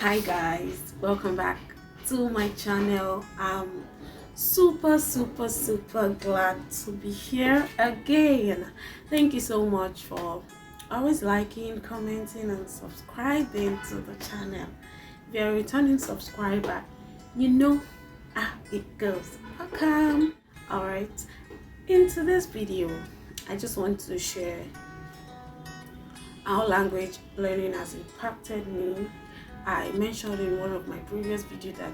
Hi guys, welcome back to my channel. I'm super glad to be here again. Thank you so much for always liking, commenting and subscribing to the channel. If you're a returning subscriber, you know how it goes. Welcome. Alright, in today's video I just want to share how language learning has impacted me. I mentioned in one of my previous videos that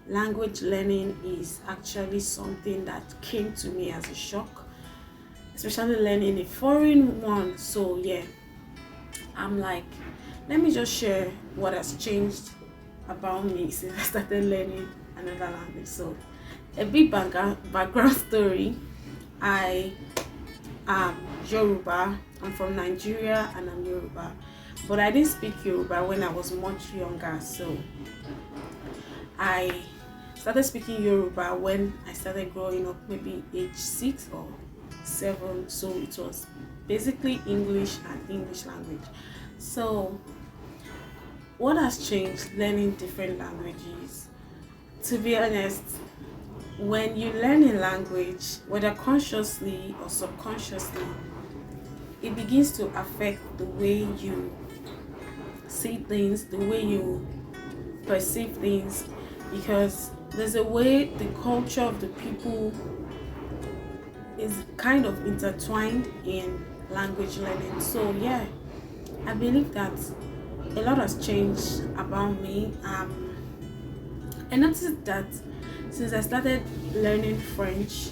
language learning is actually something that came to me as a shock, especially learning a foreign one. So yeah, I'm like, let me just share what has changed about me since I started learning another language. So a big background story. I am Yoruba. I'm from Nigeria and I'm Yoruba, but I didn't speak Yoruba when I was much younger. So I started speaking Yoruba when I started growing up, maybe age 6 or 7. So it was basically English and English language. So what has changed learning different languages? To be honest, when you learn a language, whether consciously or subconsciously, it begins to affect the way you see things, the way you perceive things, because there's a way the culture of the people is kind of intertwined in language learning. So yeah, I believe that a lot has changed about me. I noticed that since I started learning French,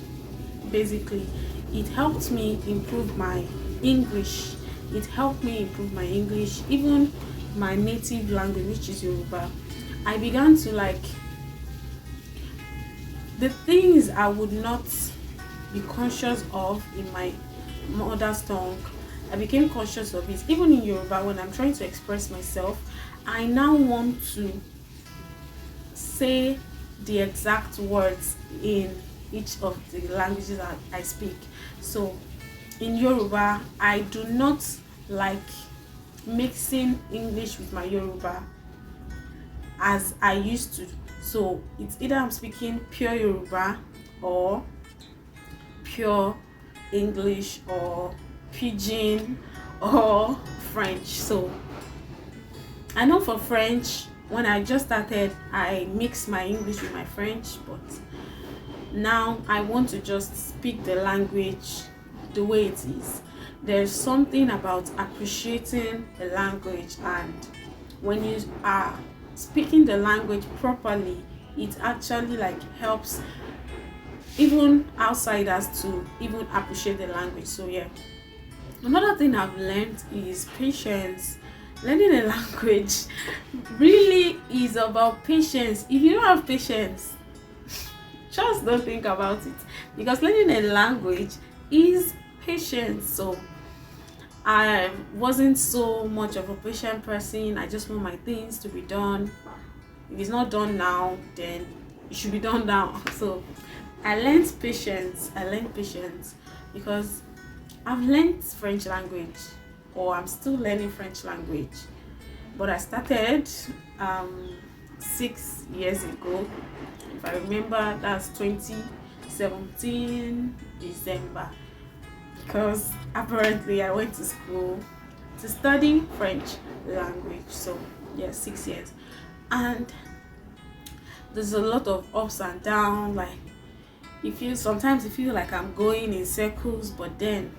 basically it helped me improve my English. It helped me improve my English, even my native language, which is Yoruba. I began to like the things I would not be conscious of in my mother's tongue. I became conscious of it. Even in Yoruba, when I'm trying to express myself, I now want to say the exact words in each of the languages that I speak. So in Yoruba, I do not like mixing English with my Yoruba as I used to. So it's either I'm speaking pure Yoruba or pure English or pidgin or French. So I know for French, when I just started, I mixed my English with my French, but now I want to just speak the language the way it is. There's something about appreciating the language, and when you are speaking the language properly, it actually like helps even outsiders to even appreciate the language. So yeah, another thing I've learned is patience. Learning a language really is about patience. If you don't have patience, just don't think about it, because learning a language is patience. So I wasn't so much of a patient person. I just want my things to be done. If it's not done now, then it should be done now. So I learned patience. Because I've learned French language, or I'm still learning French language, but I started 6 years ago. If I remember, that's 2017 December, because apparently I went to school to study French language. So yeah, 6 years, and there's a lot of ups and downs. Like sometimes you feel like I'm going in circles, but then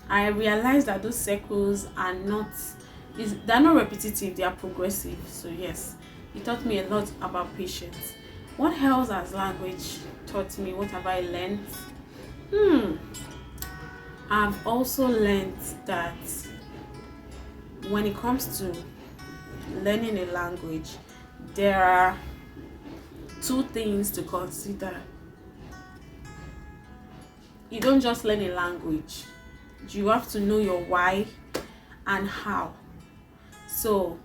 I realized that those circles are they're not repetitive, they are progressive. So yes, it taught me a lot about patience. What else has language taught me? What have I learned? I've also learned that when it comes to learning a language, there are two things to consider. You don't just learn a language, you have to know your why and how. So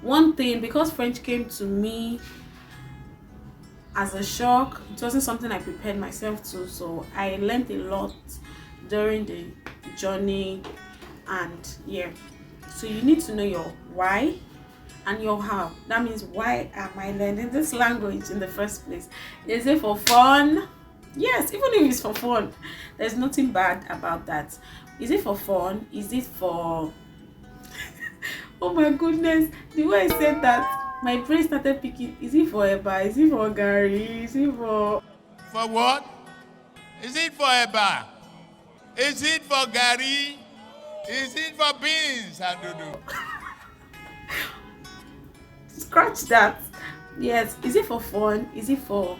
one thing, because French came to me as a shock, it wasn't something I prepared myself to, so I learned a lot during the journey. And yeah, so you need to know your why and your how. That means, why am I learning this language in the first place? Is it for fun? Yes, even if it's for fun, there's nothing bad about that. Is it for fun? Is it for oh my goodness, the way I said that, my brain started picking. Is it for Eba? Is it for Gary? Is it for what? Is it for Eba? Is it for Gary? Is it for beans? I don't know. Scratch that. Yes, is it for fun? Is it for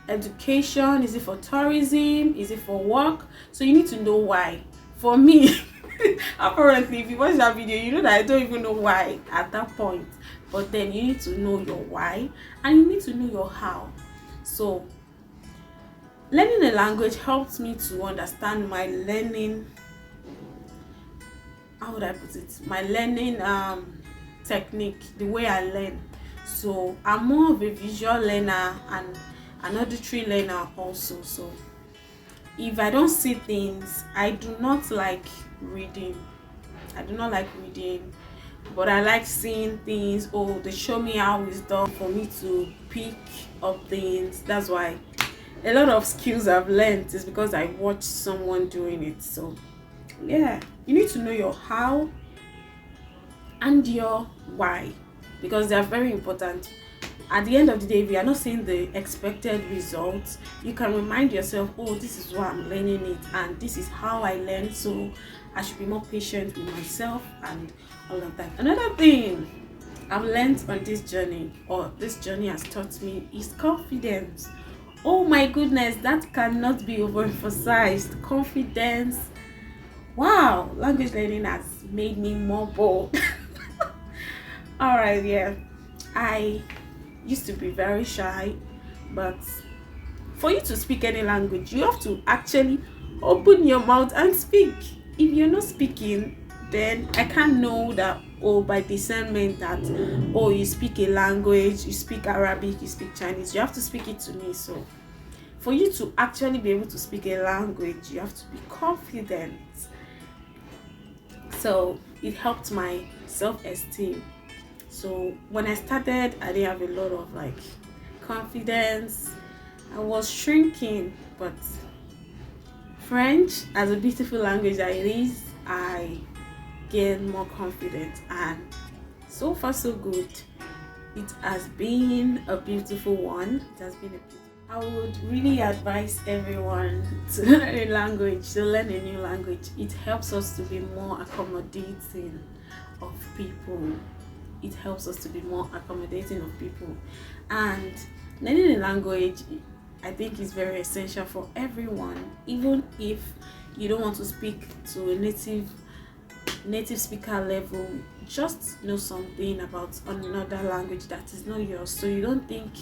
education? Is it for tourism? Is it for work? So you need to know why. For me, apparently, if you watch that video, you know that I don't even know why at that point. But then you need to know your why, and you need to know your how. So learning a language helps me to understand my learning, how would I put it, my learning technique, the way I learn. So I'm more of a visual learner and an auditory learner also. So if I don't see things, I do not like reading. But I like seeing things. Oh, they show me how it's done for me to pick up things. That's why a lot of skills I've learned is because I watched someone doing it. So yeah, you need to know your how and your why, because they are very important. At the end of the day, if you are not seeing the expected results, you can remind yourself, oh, this is why I'm learning it, and this is how I learn, so I should be more patient with myself and all of that. Another thing I've learned on this journey, or this journey has taught me, is confidence. Oh my goodness, that cannot be overemphasized. Confidence. Wow, language learning has made me more bold. All right, yeah. I used to be very shy, but for you to speak any language, you have to actually open your mouth and speak. If you're not speaking, then I can't know that, oh, by discernment, that, oh, you speak a language, you speak Arabic, you speak Chinese, you have to speak it to me. So for you to actually be able to speak a language, you have to be confident. So it helped my self-esteem. So when I started, I didn't have a lot of like confidence. I was shrinking, but French, as a beautiful language that it is, I gained more confidence, and so far so good. It has been a beautiful one. I would really advise everyone to learn a language, to learn a new language. It helps us to be more accommodating of people. It helps us to be more accommodating of people. And learning a language, I think, is very essential for everyone. Even if you don't want to speak to a native speaker level, just know something about another language that is not yours, so you don't think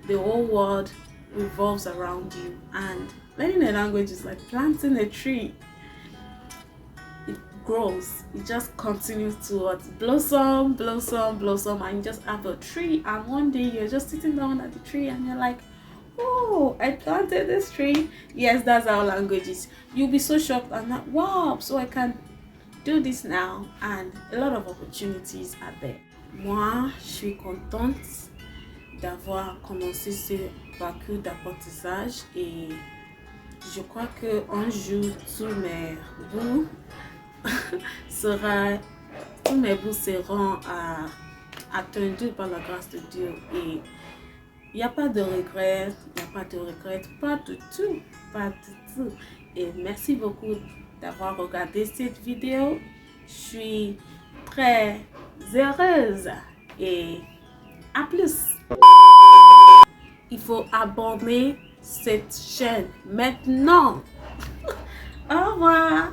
the whole world revolves around you. And learning a language is like planting a tree. It grows, it just continues to blossom, and you just have a tree, and one day you're just sitting down at the tree and you're like, oh, I planted this tree. Yes, that's how language is. You'll be so shocked and like, wow, so I can do this now, and a lot of opportunities are there. Moi, je suis contente d'avoir commencé ce parcours d'apprentissage, et je crois que un jour tous mes bouts seront attendus par la grâce de Dieu, et il n'y a pas de regret, pas du tout. Et merci beaucoup d'avoir regardé cette vidéo. Je suis très heureuse, et à plus. Il faut abonner cette chaîne maintenant. Au revoir.